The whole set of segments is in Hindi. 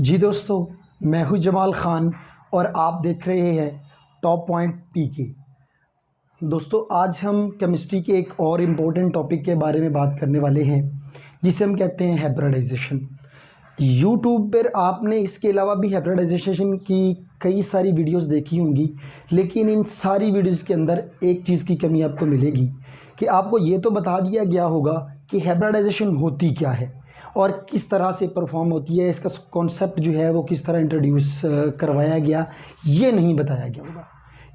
जी दोस्तों, मैं हूं जमाल ख़ान और आप देख रहे हैं टॉप पॉइंट पीके। दोस्तों, आज हम केमिस्ट्री के एक और इम्पोर्टेंट टॉपिक के बारे में बात करने वाले हैं जिसे हम कहते हैं हाइब्रिडाइजेशन। यूट्यूब पर आपने इसके अलावा भी हाइब्रिडाइजेशन की कई सारी वीडियोस देखी होंगी, लेकिन इन सारी वीडियोस के अंदर एक चीज़ की कमी आपको मिलेगी कि आपको ये तो बता दिया गया होगा कि हाइब्रिडाइजेशन होती क्या है और किस तरह से परफॉर्म होती है, इसका कॉन्सेप्ट जो है वो किस तरह इंट्रोड्यूस करवाया गया, ये नहीं बताया गया होगा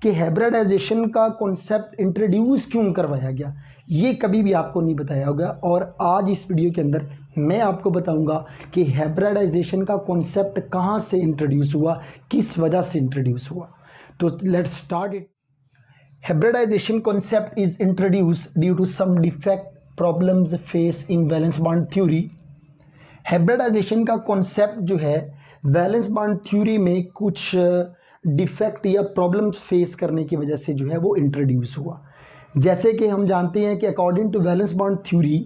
कि हाइब्रिडाइजेशन का कॉन्सेप्ट इंट्रोड्यूस क्यों करवाया गया, ये कभी भी आपको नहीं बताया होगा। और आज इस वीडियो के अंदर मैं आपको बताऊंगा कि हाइब्रिडाइजेशन का कॉन्सेप्ट कहाँ से इंट्रोड्यूस हुआ, किस वजह से इंट्रोड्यूस हुआ। तो let's start it. Hybridization concept is introduced due to some defect problems faced in valence bond theory. Hybridization का concept जो है valence bond theory में कुछ डिफेक्ट या प्रॉब्लम्स फेस करने की वजह से जो है वो इंट्रोड्यूस हुआ। जैसे कि हम जानते हैं कि according to valence bond theory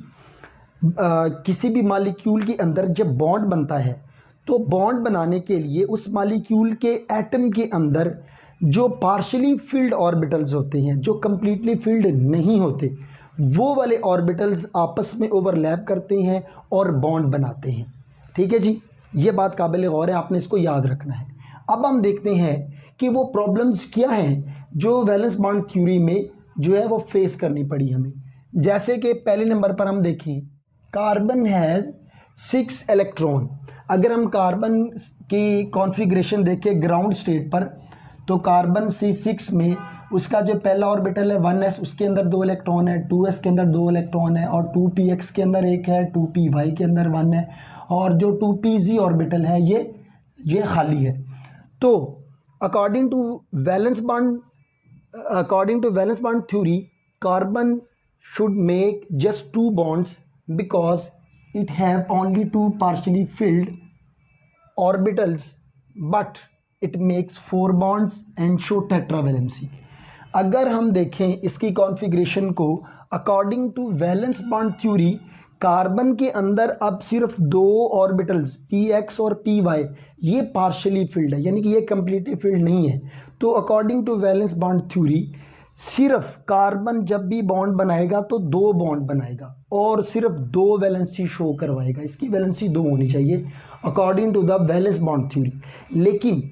किसी भी मॉलिक्यूल के अंदर जब बॉन्ड बनता है तो बॉन्ड बनाने के लिए उस मॉलिक्यूल के एटम के अंदर जो पार्शली फील्ड ऑर्बिटल्स होते हैं, जो कंप्लीटली फील्ड नहीं होते, वो वाले ऑर्बिटल्स आपस में ओवरलैप करते हैं और बॉन्ड बनाते हैं। ठीक है जी, ये बात काबिल गौर है, आपने इसको याद रखना है। अब हम देखते हैं कि वो प्रॉब्लम्स क्या हैं जो वैलेंस बॉन्ड थ्योरी में जो है वो फेस करनी पड़ी हमें। जैसे कि पहले नंबर पर हम देखें, कार्बन हैज़ 6 इलेक्ट्रॉन। अगर हम कार्बन की कॉन्फ़िगरेशन देखें ग्राउंड स्टेट पर, तो कार्बन C6 में उसका जो पहला ऑर्बिटल है 1s, उसके अंदर 2 इलेक्ट्रॉन है, 2s के अंदर 2 इलेक्ट्रॉन है, और 2px के अंदर 1 है, 2py के अंदर 1 है, और जो 2pz ऑर्बिटल है ये खाली है। तो according to valence bond theory, carbon should make just 2 bonds because it have only 2 partially filled orbitals, but it makes 4 bonds and show tetravalency। अगर हम देखें इसकी कॉन्फ़िगरेशन को according to valence bond theory, carbon के अंदर अब सिर्फ 2 ऑर्बिटल्स px और py ये पार्शियली फील्ड है, यानी कि ये कंप्लीटली फील्ड नहीं है। तो according to valence bond theory सिर्फ कार्बन जब भी बॉन्ड बनाएगा तो 2 बॉन्ड बनाएगा और सिर्फ 2 वैलेंसी शो करवाएगा। इसकी वैलेंसी 2 होनी चाहिए according to the valence bond theory. लेकिन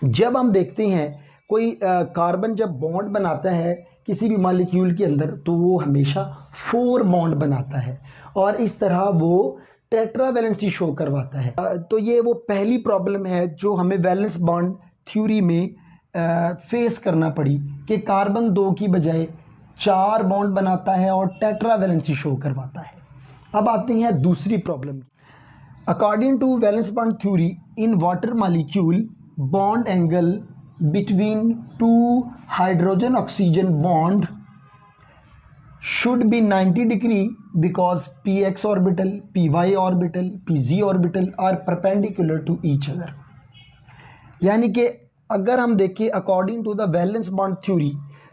जब हम देखते हैं कोई कार्बन जब बॉन्ड बनाता है किसी भी मॉलिक्यूल के अंदर, तो वो हमेशा 4 बॉन्ड बनाता है और इस तरह वो टेट्रावैलेंसी शो करवाता है। तो ये वो पहली प्रॉब्लम है जो हमें वैलेंस बॉन्ड थ्योरी में फेस करना पड़ी कि कार्बन 2 की बजाय 4 बॉन्ड बनाता है और टेट्रावैलेंसी शो करवाता है। अब आते हैं दूसरी problem. According to valence bond theory, in water molecule bond angle between 2 hydrogen oxygen bond should be 90 degree because px orbital, py orbital, pz orbital are perpendicular to each other। यानी कि अगर हम देखें according to the valence bond theory,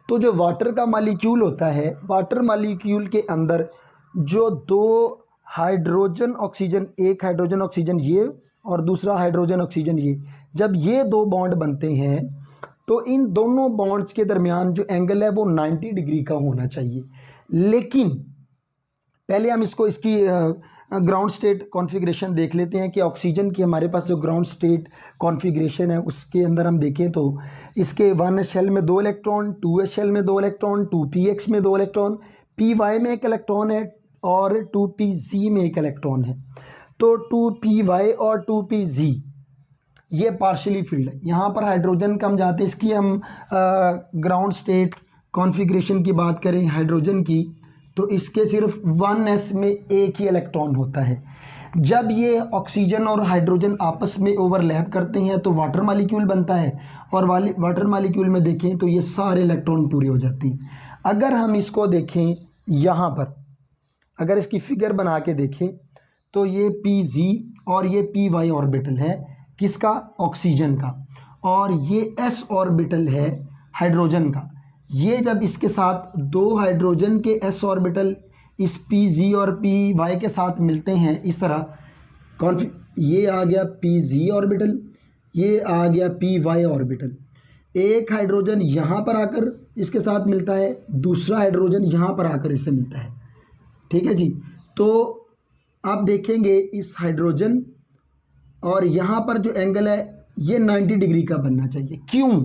तो जो वाटर का मॉलिक्यूल होता है, वाटर मॉलिक्यूल के अंदर जो 2 हाइड्रोजन ऑक्सीजन, एक हाइड्रोजन ऑक्सीजन ये और दूसरा हाइड्रोजन ऑक्सीजन ये, जब ये 2 बॉन्ड बनते हैं तो इन दोनों बॉन्ड्स के दरमियान जो एंगल है वो 90 डिग्री का होना चाहिए। लेकिन पहले हम इसकी ग्राउंड स्टेट कॉन्फ़िगरेशन देख लेते हैं कि ऑक्सीजन की हमारे पास जो ग्राउंड स्टेट कॉन्फ़िगरेशन है उसके अंदर हम देखें तो इसके 1s शेल में 2 इलेक्ट्रॉन, 2s शेल में 2 इलेक्ट्रॉन, 2px में 2 इलेक्ट्रॉन, py में 1 इलेक्ट्रॉन है और 2pz में 1 इलेक्ट्रॉन है। तो 2py और 2pz ये पार्शियली फील्ड है। यहाँ पर हाइड्रोजन का हम जाते हैं, इसकी हम ग्राउंड स्टेट कॉन्फ़िगरेशन की बात करें हाइड्रोजन की, तो इसके सिर्फ 1s में 1 ही इलेक्ट्रॉन होता है। जब ये ऑक्सीजन और हाइड्रोजन आपस में ओवरलैप करते हैं तो वाटर मॉलिक्यूल बनता है, और वाटर मॉलिक्यूल में देखें तो ये सारे इलेक्ट्रॉन पूरे हो जाते हैं। अगर हम इसको देखें यहाँ पर, अगर इसकी फिगर बना के देखें तो ये pz और ये py ऑर्बिटल है किसका, ऑक्सीजन का, और ये s ऑर्बिटल है हाइड्रोजन का। ये जब इसके साथ 2 हाइड्रोजन के s ऑर्बिटल इस pz और py के साथ मिलते हैं, इस तरह ये आ गया पी जी ऑर्बिटल, ये आ गया पी वाई ऑर्बिटल। एक हाइड्रोजन यहाँ पर आकर इसके साथ मिलता है, दूसरा हाइड्रोजन यहाँ पर आकर इससे मिलता है। ठीक है जी। तो आप देखेंगे इस हाइड्रोजन और यहाँ पर जो एंगल है ये 90 डिग्री का बनना चाहिए। क्यों?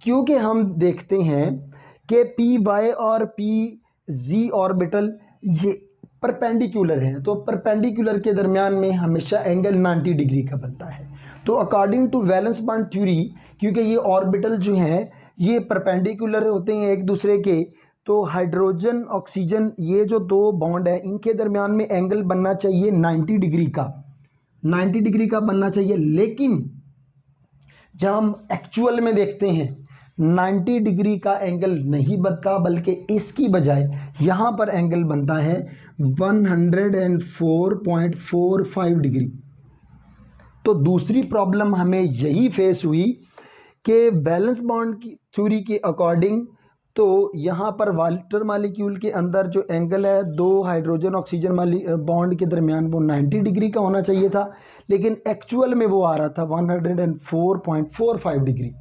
क्योंकि हम देखते हैं कि पी वाई और पी जी ऑर्बिटल ये परपेंडिकुलर हैं, तो परपेंडिकुलर के दरमियान में हमेशा एंगल 90 डिग्री का बनता है। तो according to valence bond theory, क्योंकि ये ऑर्बिटल जो हैं ये परपेंडिकुलर होते हैं एक दूसरे के, तो हाइड्रोजन ऑक्सीजन ये जो दो बॉन्ड है इनके दरमियान में एंगल बनना चाहिए 90 डिग्री का, 90 डिग्री का बनना चाहिए। लेकिन जब हम एक्चुअल में देखते हैं 90 डिग्री का एंगल नहीं बनता, बल्कि इसकी बजाय यहाँ पर एंगल बनता है 104.45 डिग्री। तो दूसरी प्रॉब्लम हमें यही फेस हुई कि वैलेंस बॉन्ड की थ्योरी के अकॉर्डिंग तो यहाँ पर वाटर मालिक्यूल के अंदर जो एंगल है दो हाइड्रोजन ऑक्सीजन बॉन्ड के दरमियान वो 90 डिग्री का होना चाहिए था, लेकिन एक्चुअल में वो आ रहा था 104.45 डिग्री।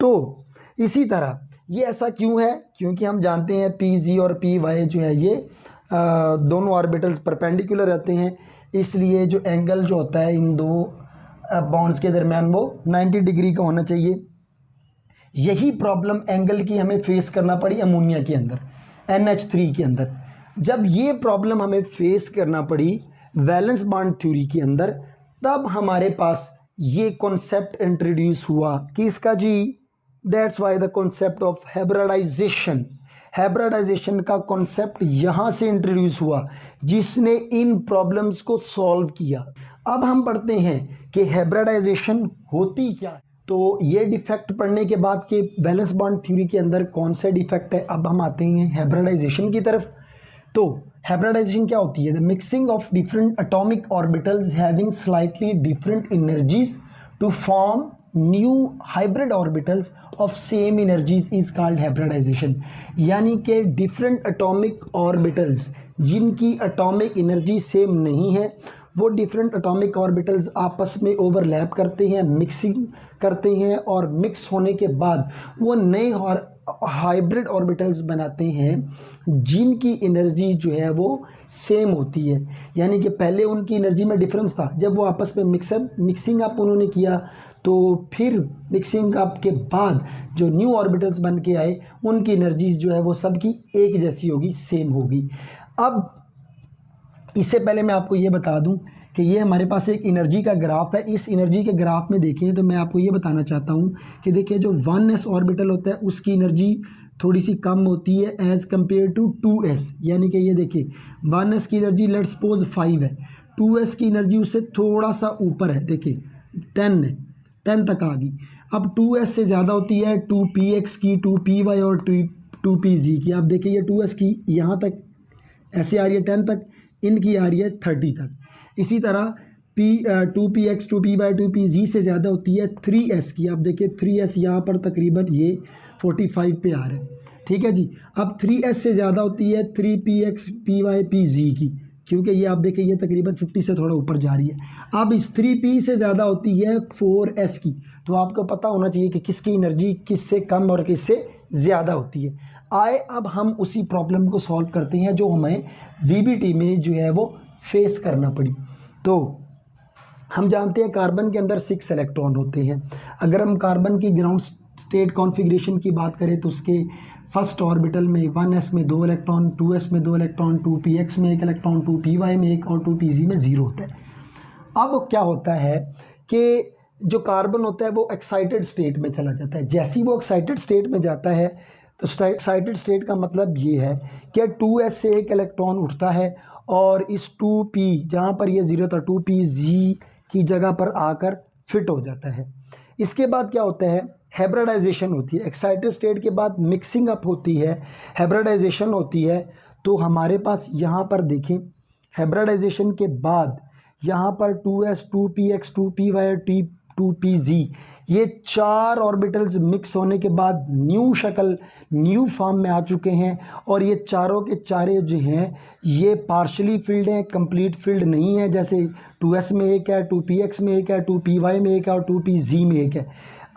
तो इसी तरह ये ऐसा क्यों है? क्योंकि हम जानते हैं पी जी और पी वाई जो है ये दोनों ऑर्बिटल्स परपेंडिकुलर रहते हैं, इसलिए जो एंगल जो होता है इन दो बॉन्ड्स के दरमियान वो 90 डिग्री का होना चाहिए। यही प्रॉब्लम एंगल की हमें फेस करना पड़ी अमोनिया के अंदर, NH3 के अंदर। जब ये प्रॉब्लम हमें फेस करना पड़ी वैलेंस बॉन्ड थ्योरी के अंदर, तब हमारे पास ये कॉन्सेप्ट इंट्रोड्यूस हुआ कि इसका जी, that's why the concept of hybridization, hybridization का कॉन्सेप्ट यहाँ से इंट्रोड्यूस हुआ जिसने इन प्रॉब्लम्स को सॉल्व किया। अब हम पढ़ते हैं कि हाइब्रिडाइजेशन होती क्या है। तो ये डिफेक्ट पढ़ने के बाद कि वैलेंस बॉन्ड थ्योरी के अंदर कौन सा डिफेक्ट है, अब हम आते हैं हाइब्रिडाइजेशन की तरफ। तो हाइब्रिडाइजेशन क्या होती है? The mixing of different atomic orbitals having slightly different energies to form new hybrid orbitals of same energies is called hybridization. यानी कि डिफरेंट एटॉमिक ऑर्बिटल्स जिनकी एटॉमिक एनर्जी सेम नहीं है, वो डिफरेंट एटॉमिक ऑर्बिटल्स आपस में ओवरलैप करते हैं, मिक्सिंग करते हैं, और मिक्स होने के बाद वो नए हाइब्रिड ऑर्बिटल्स बनाते हैं जिनकी एनर्जी जो है वो सेम होती है। यानी कि पहले उनकी एनर्जी में डिफरेंस था, जब वो आपस में मिक्सिंग अप उन्होंने किया, तो फिर मिक्सिंग अप के बाद जो न्यू ऑर्बिटल्स बन के आए उनकी एनर्जीज जो है वो सबकी एक जैसी होगी, सेम होगी। अब इससे पहले मैं आपको ये बता दूं कि ये हमारे पास एक एनर्जी का ग्राफ है। इस एनर्जी के ग्राफ में देखें तो मैं आपको ये बताना चाहता हूँ कि देखिए जो 1s ऑर्बिटल होता है उसकी एनर्जी थोड़ी सी कम होती है एज़ कम्पेयर टू 2s। यानी कि ये देखिए 1s की एनर्जी लेट्स सपोज 5 है, 2s की एनर्जी उससे थोड़ा सा ऊपर है, देखिए 10 है, 10 तक आ गई। अब 2s से ज़्यादा होती है 2px की, 2py और 2pz की। आप देखिए ये 2s की यहाँ तक ऐसे आ रही है 10 तक, इनकी आ रही है 30 तक। इसी तरह 2px 2py 2pz से ज़्यादा होती है 3s की। आप देखिए 3s यहाँ पर तकरीबन ये 45 पे आ रहा है, ठीक है जी। अब 3s से ज़्यादा होती है 3px py pz की, क्योंकि ये आप देखिए ये तकरीबन 50 से थोड़ा ऊपर जा रही है। अब इस 3p से ज़्यादा होती है 4s की। तो आपको पता होना चाहिए कि किसकी एनर्जी किससे कम और किससे ज़्यादा होती है। आए अब हम उसी प्रॉब्लम को सॉल्व करते हैं जो हमें VBT में जो है वो फेस करना पड़ी। तो हम जानते हैं कार्बन के अंदर 6 इलेक्ट्रॉन होते हैं। अगर हम कार्बन की ग्राउंड स्टेट कॉन्फ़िगरेशन की बात करें तो उसके फर्स्ट ऑर्बिटल में 1s में 2 इलेक्ट्रॉन, 2s में 2 इलेक्ट्रॉन, 2px में 1 इलेक्ट्रॉन, 2py में 1 और 2pz में 0 होता है। अब क्या होता है कि जो कार्बन होता है वो एक्साइटेड स्टेट में चला जाता है। जैसे ही वो एक्साइटेड स्टेट में जाता है तो एक्साइटेड स्टेट का मतलब ये है कि 2s से 1 इलेक्ट्रॉन उठता है और इस 2p जहाँ पर ये 0 था 2pz की जगह पर आकर फिट हो जाता है। इसके बाद क्या होता है? हाइब्रिडाइजेशन होती है। एक्साइटेड स्टेट के बाद मिक्सिंग अप होती है, हाइब्रिडाइजेशन होती है। तो हमारे पास यहाँ पर देखें हाइब्रिडाइजेशन के बाद यहाँ पर 2s 2px 2py 2pz, ये 4 ऑर्बिटल्स मिक्स होने के बाद न्यू शक्ल, न्यू फॉर्म में आ चुके हैं। और ये चारों के चारे जो हैं ये पार्शली फिल्ड हैं, कंप्लीट फिल्ड नहीं है। जैसे 2s में एक है, 2px में एक है, 2py में एक है और 2pz में एक है।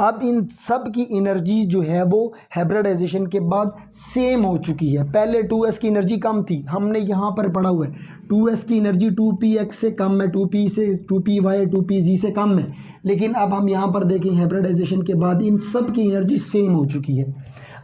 अब इन सब की एनर्जी जो है वो हाइब्रिडाइजेशन के बाद सेम हो चुकी है। पहले 2s की एनर्जी कम थी, हमने यहाँ पर पढ़ा हुआ है 2s की एनर्जी 2px से कम है, 2p से 2py 2pz से कम है। लेकिन अब हम यहाँ पर देखें हाइब्रिडाइजेशन के बाद इन सब की एनर्जी सेम हो चुकी है।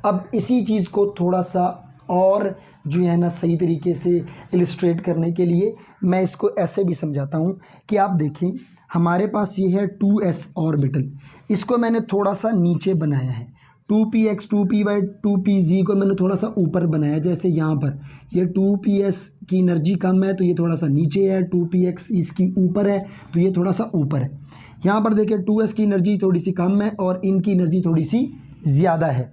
अब इसी चीज़ को थोड़ा सा और जो है ना सही तरीके से इलिस्ट्रेट करने के लिए मैं इसको ऐसे भी समझाता हूँ कि आप देखें हमारे पास ये है 2s ऑर्बिटल, इसको मैंने थोड़ा सा नीचे बनाया है। 2px 2py 2pz को मैंने थोड़ा सा ऊपर बनाया। जैसे यहाँ पर ये 2ps की एनर्जी कम है तो ये थोड़ा सा नीचे है, 2px इसकी ऊपर है तो ये थोड़ा सा ऊपर है। यहाँ पर देखिए 2s की एनर्जी थोड़ी सी कम है और इनकी एनर्जी थोड़ी सी ज़्यादा है,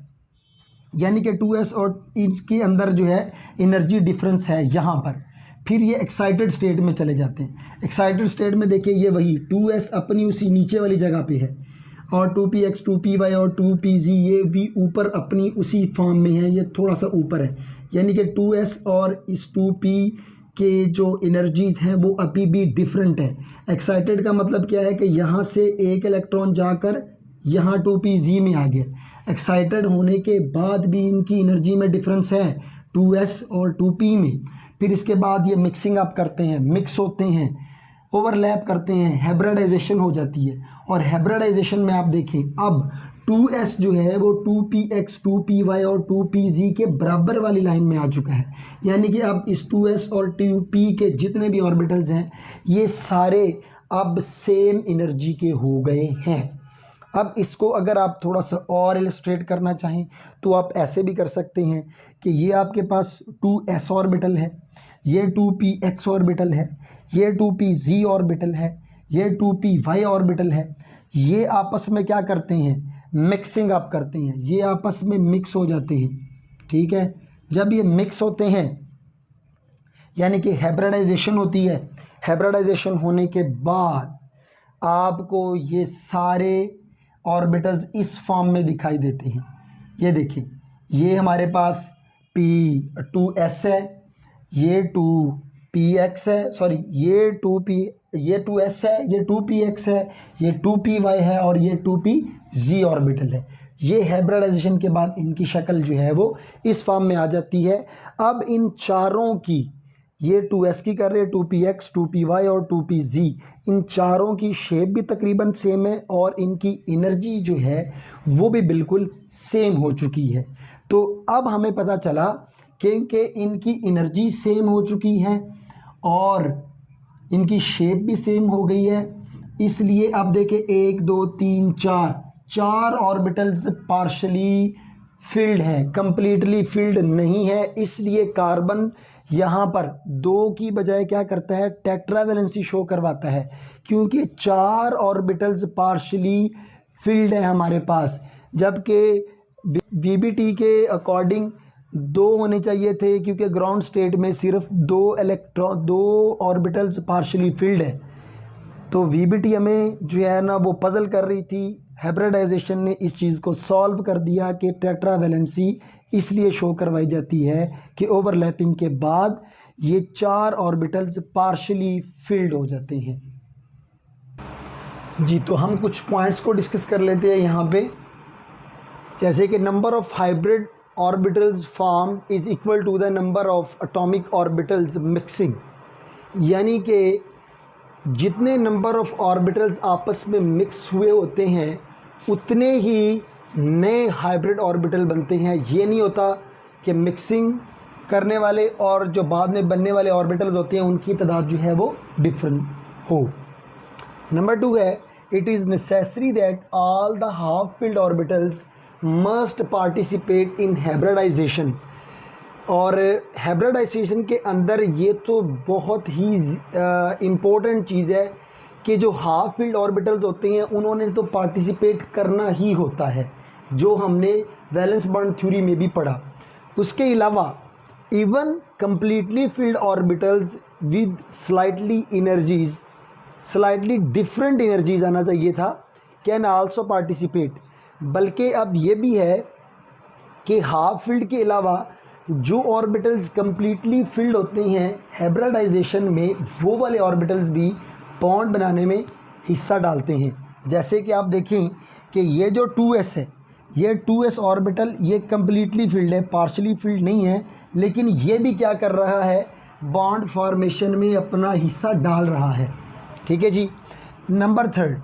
यानी कि 2s और इसके अंदर जो है एनर्जी डिफरेंस है यहाँ पर। फिर ये एक्साइटेड स्टेट में चले जाते हैं। एक्साइटेड स्टेट में देखिए ये वही 2s अपनी उसी नीचे वाली जगह पे है और 2px 2py और 2pz ये भी ऊपर अपनी उसी फॉर्म में है, ये थोड़ा सा ऊपर है। यानी कि 2s और इस 2p के जो एनर्जीज़ हैं वो अभी भी डिफरेंट है। एक्साइटेड का मतलब क्या है कि यहाँ से एक इलेक्ट्रॉन जाकर यहाँ 2pz में आ गया। एक्साइटेड होने के बाद भी इनकी एनर्जी में डिफरेंस है 2s और 2p में। फिर इसके बाद ये मिक्सिंग अप करते हैं, मिक्स होते हैं, ओवरलैप करते हैं, हाइब्रिडाइजेशन हो जाती है। और हाइब्रिडाइजेशन में आप देखें अब 2s जो है वो 2px 2py और 2pz के बराबर वाली लाइन में आ चुका है। यानी कि अब इस 2s और 2p के जितने भी ऑर्बिटल्स हैं ये सारे अब सेम एनर्जी के हो गए हैं। अब इसको अगर आप थोड़ा सा और इलस्ट्रेट करना चाहें तो आप ऐसे भी कर सकते हैं कि ये आपके पास 2s ऑर्बिटल है, ये 2px ऑर्बिटल है, ये 2pz ऑर्बिटल है, ये 2py ऑर्बिटल है। ये आपस में क्या करते हैं, मिक्सिंग अप करते हैं, ये आपस में मिक्स हो जाते हैं। ठीक है, जब ये मिक्स होते हैं यानी कि हाइब्रिडाइजेशन होती है। हाइब्रिडाइजेशन होने के बाद आपको ये सारे ऑर्बिटल्स इस फॉर्म में दिखाई देते हैं। ये देखिए ये हमारे पास p2s है, ये 2px है, सॉरी ये 2s है, ये 2px है, ये 2py है और ये 2pz ऑर्बिटल है। ये हाइब्रिडाइजेशन के बाद इनकी शक्ल जो है वो इस फॉर्म में आ जाती है। अब इन चारों की, ये 2s की कर रहे हैं, 2px 2py और 2pz, इन चारों की शेप भी तकरीबन सेम है और इनकी एनर्जी जो है वो भी बिल्कुल सेम हो चुकी है। तो अब हमें पता चला कि इनकी एनर्जी सेम हो चुकी है और इनकी शेप भी सेम हो गई है। इसलिए अब देखें 1 2 3 4 ऑर्बिटल्स पार्शली फिल्ड हैं, कंप्लीटली फिल्ड नहीं है। इसलिए कार्बन यहाँ पर 2 की बजाय क्या करता है, टेट्रावैलेंसी शो करवाता है, क्योंकि 4 ऑर्बिटल्स पार्शली फिल्ड है हमारे पास। जबकि वीबीटी के अकॉर्डिंग 2 होने चाहिए थे, क्योंकि ग्राउंड स्टेट में सिर्फ 2 ऑर्बिटल्स पार्शली फिल्ड है। तो वीबीटी हमें जो है ना वो पजल कर रही थी। हाइब्रिडाइजेशन ने इस चीज़ को सॉल्व कर दिया कि टेट्रावैलेंसी इसलिए शो करवाई जाती है कि ओवरलैपिंग के बाद ये 4 ऑर्बिटल्स पार्शली फिल्ड हो जाते हैं। जी, तो हम कुछ पॉइंट्स को डिस्कस कर लेते हैं यहाँ पे, जैसे कि number of hybrid orbitals form is equal to the number of atomic orbitals mixing. यानी कि जितने नंबर ऑफ ऑर्बिटल्स आपस में मिक्स हुए होते हैं उतने ही नए हाइब्रिड ऑर्बिटल बनते हैं। ये नहीं होता कि मिक्सिंग करने वाले और जो बाद में बनने वाले ऑर्बिटल्स होते हैं उनकी तादाद जो है वो डिफरेंट हो। नंबर 2 है, it is necessary that all the half filled orbitals must participate in hybridization. और हाइब्रिडाइजेशन के अंदर ये तो बहुत ही इम्पोर्टेंट चीज़ है कि जो हाफ फील्ड ऑर्बिटल्स होते हैं उन्होंने तो पार्टिसिपेट करना ही होता है, जो हमने वैलेंस बॉन्ड थ्योरी में भी पढ़ा। उसके अलावा even completely field orbitals with slightly different energies आना चाहिए था, कैन आल्सो पार्टिसिपेट, बल्कि अब ये भी है कि हाफ फील्ड के अलावा जो ऑर्बिटल्स कंप्लीटली फिल्ड होते हैं हाइब्रिडाइजेशन में, वो वाले ऑर्बिटल्स भी बॉन्ड बनाने में हिस्सा डालते हैं। जैसे कि आप देखें कि ये जो 2s है, ये 2s ऑर्बिटल ये कंप्लीटली फिल्ड है, पार्शली फिल्ड नहीं है, लेकिन ये भी क्या कर रहा है, बॉन्ड फॉर्मेशन में अपना हिस्सा डाल रहा है। ठीक है जी। Number 3,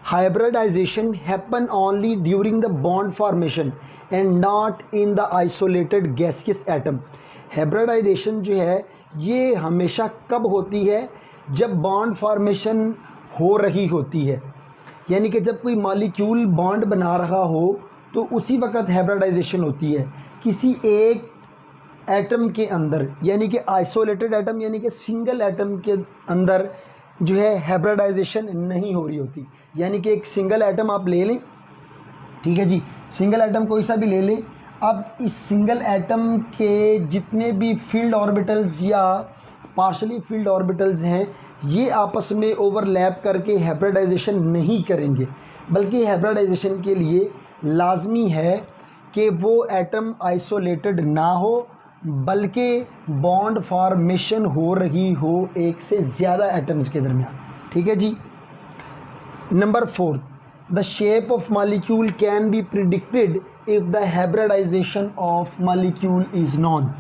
hybridization happen only during the bond formation and not in the isolated gaseous atom। Hybridization जो है ये हमेशा कब होती है, जब बॉन्ड फॉर्मेशन हो रही होती है, यानी कि जब कोई मॉलिक्यूल बॉन्ड बना रहा हो तो उसी वक्त हाइब्रिडाइजेशन होती है। किसी एक एटम के अंदर, यानी कि आइसोलेटेड एटम यानी कि सिंगल एटम के अंदर जो है हाइब्रिडाइजेशन नहीं हो रही होती। यानी कि एक सिंगल एटम आप ले लें, ठीक है जी, सिंगल एटम कोई सा भी ले लें। अब इस सिंगल एटम के जितने भी फील्ड ऑर्बिटल्स या पार्शली फील्ड ऑर्बिटल्स हैं, ये आपस में ओवरलैप करके हाइब्रिडाइजेशन नहीं करेंगे, बल्कि हाइब्रिडाइजेशन के लिए लाजमी है कि वो एटम आइसोलेटेड ना हो, बल्कि बॉन्ड फॉर्मेशन हो रही हो एक से ज़्यादा एटम्स के दरमियान। ठीक है जी। Number 4, the shape of molecule can be predicted if the hybridization of molecule is known.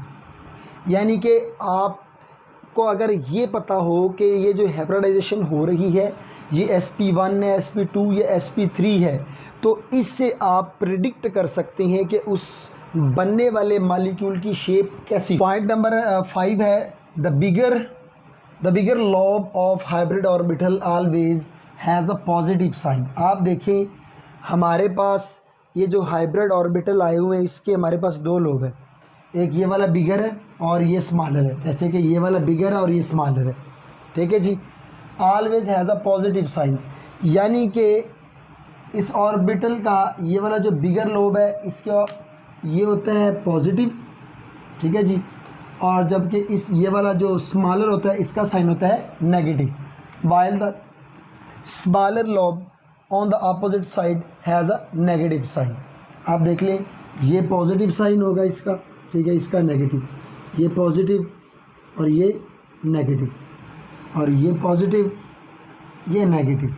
यानी कि आपको अगर ये पता हो कि ये जो हाइब्रिडाइजेशन हो रही है ये sp1 है, sp2 या sp3 है, तो इससे आप प्रिडिक्ट कर सकते हैं कि उस बनने वाले मॉलिक्यूल की शेप कैसी। पॉइंट नंबर 5 है, the bigger lobe of hybrid orbital always has a positive sign. आप देखें हमारे पास ये जो हाइब्रिड ऑर्बिटल आए हुए हैं इसके हमारे पास 2 लोब है, एक ये वाला बिगर है और ये स्मॉलर है, जैसे कि ये वाला बिगर है और ये स्मॉलर है। ठीक है जी। Always has a positive sign, यानी कि इस ऑर्बिटल का ये वाला जो बिगर लोब है इसका ये होता है पॉजिटिव, ठीक है जी, और जबकि इस ये वाला जो स्मॉलर होता है इसका साइन होता है negative. While the smaller lobe on the opposite side has a negative sign. आप देख लें ये पॉजिटिव साइन होगा इसका, ठीक है, इसका नेगेटिव, ये पॉजिटिव और ये नेगेटिव, और ये पॉजिटिव ये नेगेटिव।